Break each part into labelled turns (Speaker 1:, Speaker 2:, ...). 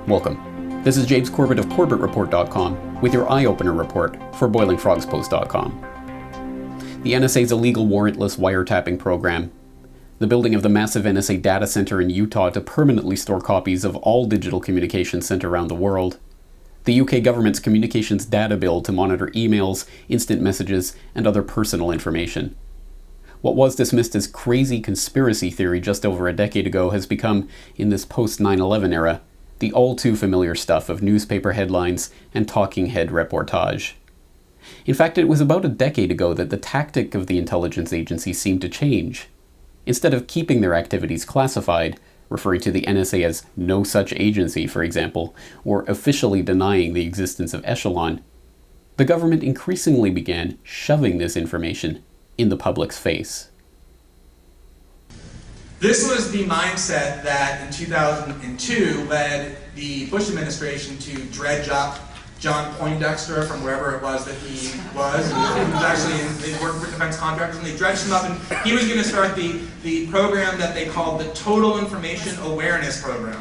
Speaker 1: Welcome. This is James Corbett of CorbettReport.com with your eye-opener report for BoilingFrogsPost.com. The NSA's illegal warrantless wiretapping program, the building of the massive NSA data center in Utah to permanently store copies of all digital communications sent around the world, the UK government's communications data bill to monitor emails, instant messages, and other personal information. What was dismissed as crazy conspiracy theory just over a decade ago has become, in this post-9/11 era, the all-too-familiar stuff of newspaper headlines and talking head reportage. In fact, it was about a decade ago that the tactic of the intelligence agencies seemed to change. Instead of keeping their activities classified, referring to the NSA as no such agency, for example, or officially denying the existence of Echelon, the government increasingly began shoving this information in the public's face.
Speaker 2: This was the mindset that in 2002 led the Bush administration to dredge up John Poindexter from wherever it was that he was. He was actually they worked for defense contractors, and they dredged him up, and he was going to start the program that they called the Total Information Awareness Program.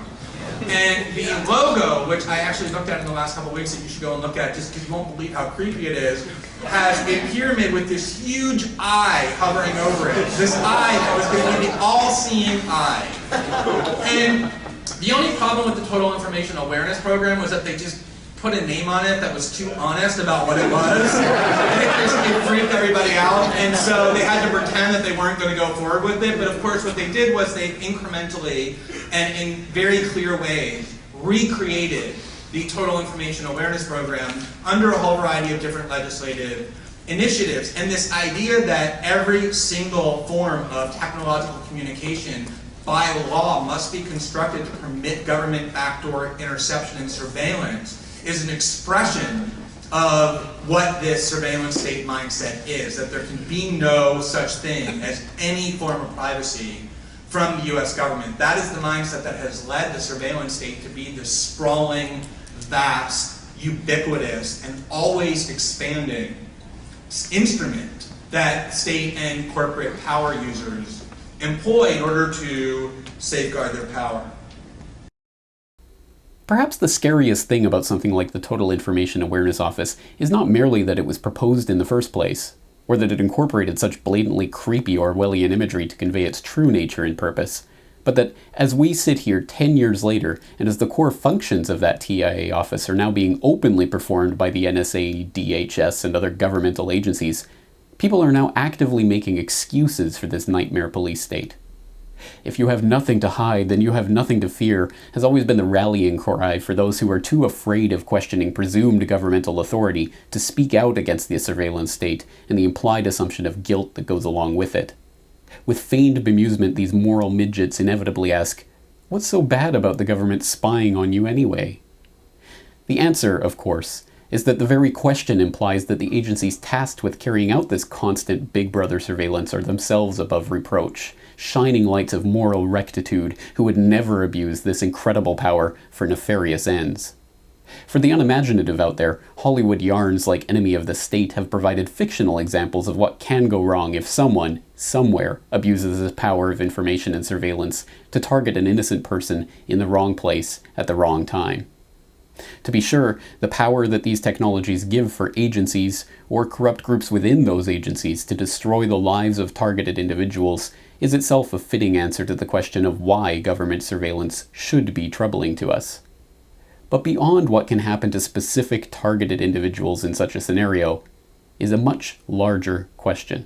Speaker 2: And the logo, which I actually looked at in the last couple of weeks that you should go and look at just because you won't believe how creepy it is, has a pyramid with this huge eye hovering over it. This eye that was going to be the all-seeing eye. And the only problem with the Total Information Awareness Program was that they just put a name on it that was too honest about what it was. It freaked everybody out, and so they had to pretend that they weren't going to go forward with it. But of course what they did was they incrementally and in very clear ways recreated the Total Information Awareness Program under a whole variety of different legislative initiatives. And this idea that every single form of technological communication by law must be constructed to permit government backdoor interception and surveillance is an expression of what this surveillance state mindset is, that there can be no such thing as any form of privacy from the US government. That is the mindset that has led the surveillance state to be this sprawling, vast, ubiquitous, and always expanding instrument that state and corporate power users employ in order to safeguard their power.
Speaker 1: Perhaps the scariest thing about something like the Total Information Awareness Office is not merely that it was proposed in the first place, or that it incorporated such blatantly creepy Orwellian imagery to convey its true nature and purpose, but that as we sit here 10 years later, and as the core functions of that TIA office are now being openly performed by the NSA, DHS, and other governmental agencies, people are now actively making excuses for this nightmare police state. If you have nothing to hide, then you have nothing to fear, has always been the rallying cry for those who are too afraid of questioning presumed governmental authority to speak out against the surveillance state and the implied assumption of guilt that goes along with it. With feigned bemusement, these moral midgets inevitably ask, "What's so bad about the government spying on you anyway?" The answer, of course, is that the very question implies that the agencies tasked with carrying out this constant Big Brother surveillance are themselves above reproach, shining lights of moral rectitude who would never abuse this incredible power for nefarious ends. For the unimaginative out there, Hollywood yarns like Enemy of the State have provided fictional examples of what can go wrong if someone, somewhere, abuses the power of information and surveillance to target an innocent person in the wrong place at the wrong time. To be sure, the power that these technologies give for agencies, or corrupt groups within those agencies, to destroy the lives of targeted individuals is itself a fitting answer to the question of why government surveillance should be troubling to us. But beyond what can happen to specific targeted individuals in such a scenario is a much larger question.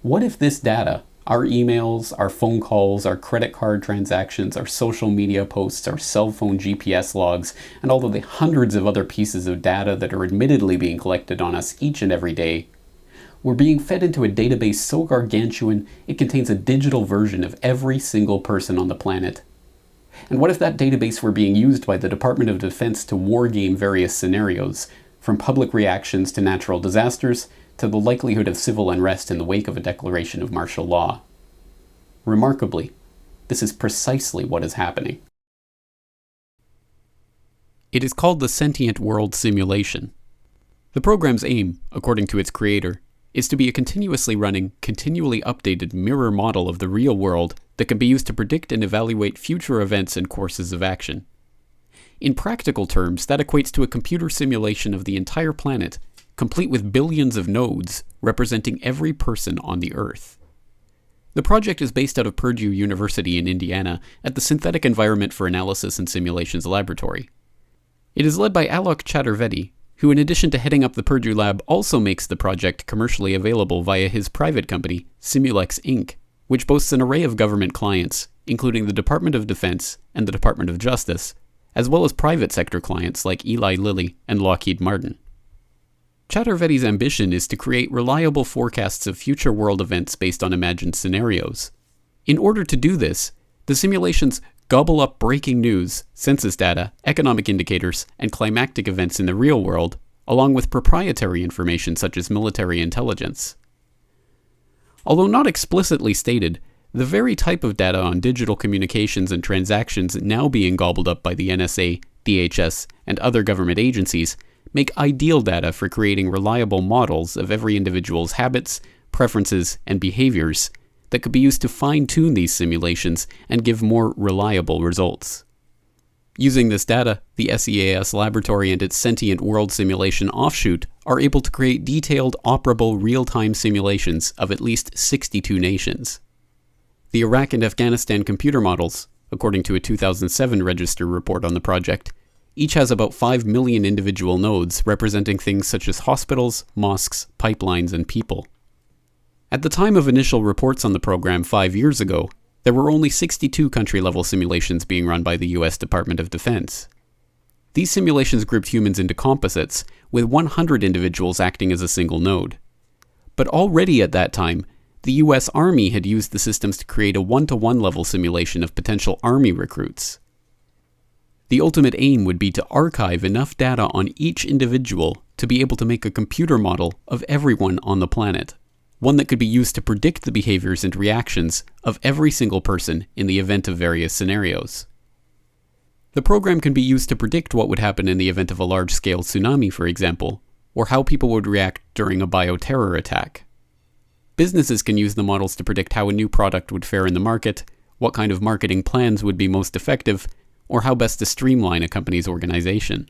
Speaker 1: What if this data, our emails, our phone calls, our credit card transactions, our social media posts, our cell phone GPS logs, and all of the hundreds of other pieces of data that are admittedly being collected on us each and every day, we're being fed into a database so gargantuan it contains a digital version of every single person on the planet? And what if that database were being used by the Department of Defense to wargame various scenarios, from public reactions to natural disasters, to the likelihood of civil unrest in the wake of a declaration of martial law? Remarkably, this is precisely what is happening. It is called the Sentient World Simulation, The program's aim, according to its creator, is to be a continuously running, continually updated mirror model of the real world that can be used to predict and evaluate future events and courses of action. In practical terms, that equates to a computer simulation of the entire planet, complete with billions of nodes representing every person on the Earth. The project is based out of Purdue University in Indiana at the Synthetic Environment for Analysis and Simulations Laboratory. It is led by Alok Chaturvedi, who in addition to heading up the Purdue lab also makes the project commercially available via his private company, Simulex Inc., which boasts an array of government clients, including the Department of Defense and the Department of Justice, as well as private sector clients like Eli Lilly and Lockheed Martin. Chaturvedi's ambition is to create reliable forecasts of future world events based on imagined scenarios. In order to do this, the simulations gobble up breaking news, census data, economic indicators, and climactic events in the real world, along with proprietary information such as military intelligence. Although not explicitly stated, the very type of data on digital communications and transactions now being gobbled up by the NSA, DHS, and other government agencies make ideal data for creating reliable models of every individual's habits, preferences, and behaviors that could be used to fine-tune these simulations and give more reliable results. Using this data, the SEAS laboratory and its Sentient world simulation offshoot are able to create detailed, operable, real-time simulations of at least 62 nations. The Iraq and Afghanistan computer models, according to a 2007 Register report on the project, each has about 5 million individual nodes representing things such as hospitals, mosques, pipelines, and people. At the time of initial reports on the program 5 years ago, there were only 62 country-level simulations being run by the US Department of Defense. These simulations grouped humans into composites, with 100 individuals acting as a single node. But already at that time, the US Army had used the systems to create a one-to-one level simulation of potential Army recruits. The ultimate aim would be to archive enough data on each individual to be able to make a computer model of everyone on the planet, one that could be used to predict the behaviors and reactions of every single person in the event of various scenarios. The program can be used to predict what would happen in the event of a large-scale tsunami, for example, or how people would react during a bioterror attack. Businesses can use the models to predict how a new product would fare in the market, what kind of marketing plans would be most effective, or how best to streamline a company's organization.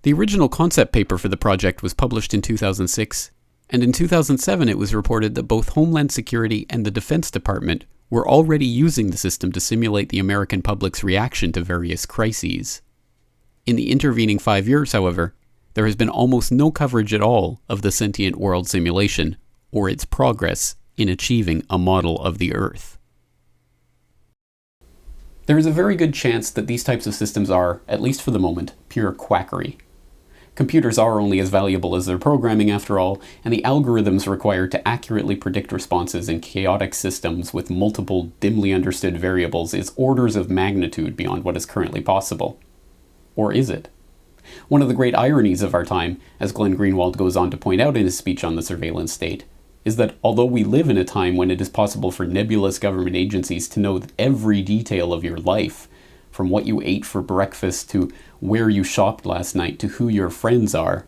Speaker 1: The original concept paper for the project was published in 2006, and in 2007 it was reported that both Homeland Security and the Defense Department were already using the system to simulate the American public's reaction to various crises. In the intervening 5 years, however, there has been almost no coverage at all of the Sentient world simulation, or its progress in achieving a model of the Earth. There is a very good chance that these types of systems are, at least for the moment, pure quackery. Computers are only as valuable as their programming, after all, and the algorithms required to accurately predict responses in chaotic systems with multiple, dimly understood variables is orders of magnitude beyond what is currently possible. Or is it? One of the great ironies of our time, as Glenn Greenwald goes on to point out in his speech on the surveillance state, is that although we live in a time when it is possible for nebulous government agencies to know every detail of your life, from what you ate for breakfast to where you shopped last night to who your friends are,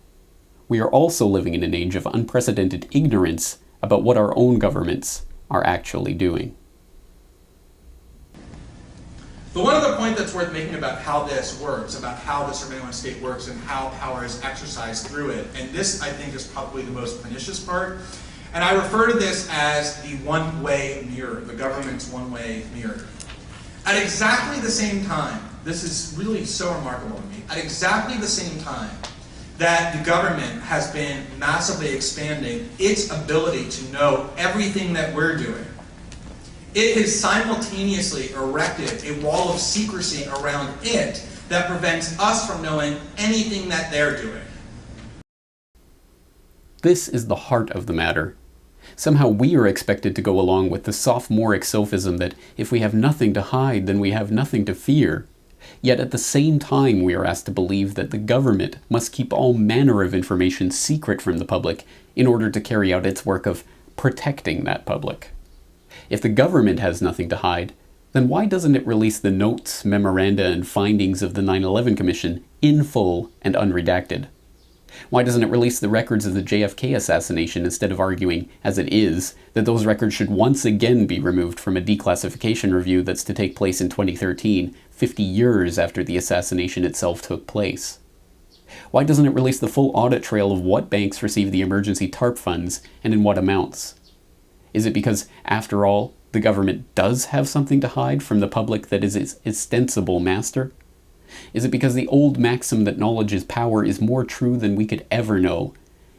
Speaker 1: we are also living in an age of unprecedented ignorance about what our own governments are actually doing.
Speaker 2: But one other point that's worth making about how this works, about how the surveillance state works and how power is exercised through it, and this I think is probably the most pernicious part, and I refer to this as the one-way mirror, the government's one-way mirror. At exactly the same time, this is really so remarkable to me, at exactly the same time that the government has been massively expanding its ability to know everything that we're doing, it has simultaneously erected a wall of secrecy around it that prevents us from knowing anything that they're doing.
Speaker 1: This is the heart of the matter. Somehow we are expected to go along with the sophomoric sophism that if we have nothing to hide, then we have nothing to fear. Yet at the same time we are asked to believe that the government must keep all manner of information secret from the public in order to carry out its work of protecting that public. If the government has nothing to hide, then why doesn't it release the notes, memoranda, and findings of the 9/11 Commission in full and unredacted? Why doesn't it release the records of the JFK assassination instead of arguing, as it is, that those records should once again be removed from a declassification review that's to take place in 2013, 50 years after the assassination itself took place? Why doesn't it release the full audit trail of what banks received the emergency TARP funds and in what amounts? Is it because, after all, the government does have something to hide from the public that is its ostensible master? Is it because the old maxim that knowledge is power is more true than we could ever know,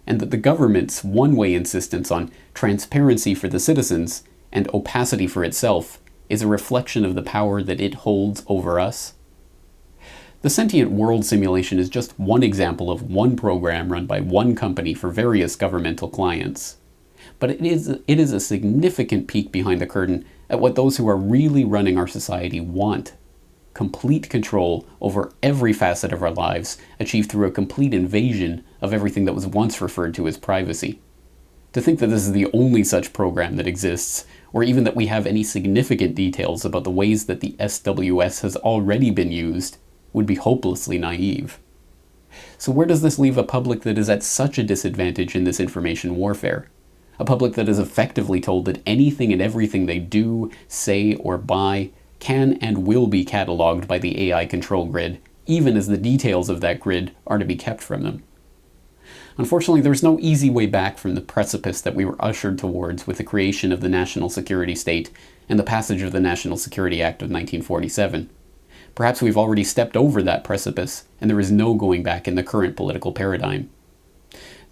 Speaker 1: and that the government's one-way insistence on transparency for the citizens and opacity for itself is a reflection of the power that it holds over us? The Sentient World simulation is just one example of one program run by one company for various governmental clients. But it is a significant peek behind the curtain at what those who are really running our society want. Complete control over every facet of our lives, achieved through a complete invasion of everything that was once referred to as privacy. To think that this is the only such program that exists, or even that we have any significant details about the ways that the SWS has already been used, would be hopelessly naive. So where does this leave a public that is at such a disadvantage in this information warfare? A public that is effectively told that anything and everything they do, say, or buy can and will be catalogued by the AI control grid, even as the details of that grid are to be kept from them. Unfortunately, there's no easy way back from the precipice that we were ushered towards with the creation of the national security state and the passage of the National Security Act of 1947. Perhaps we've already stepped over that precipice, and there is no going back in the current political paradigm.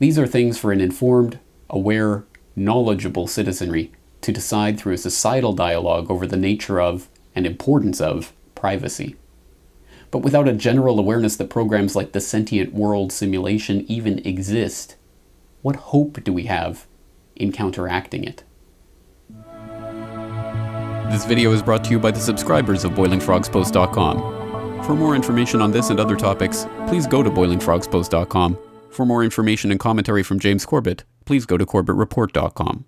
Speaker 1: These are things for an informed, aware, knowledgeable citizenry to decide through a societal dialogue over the nature of and importance of privacy. But without a general awareness that programs like the Sentient World simulation even exist, what hope do we have in counteracting it? This video is brought to you by the subscribers of BoilingFrogsPost.com. For more information on this and other topics, please go to BoilingFrogsPost.com. For more information and commentary from James Corbett, please go to CorbettReport.com.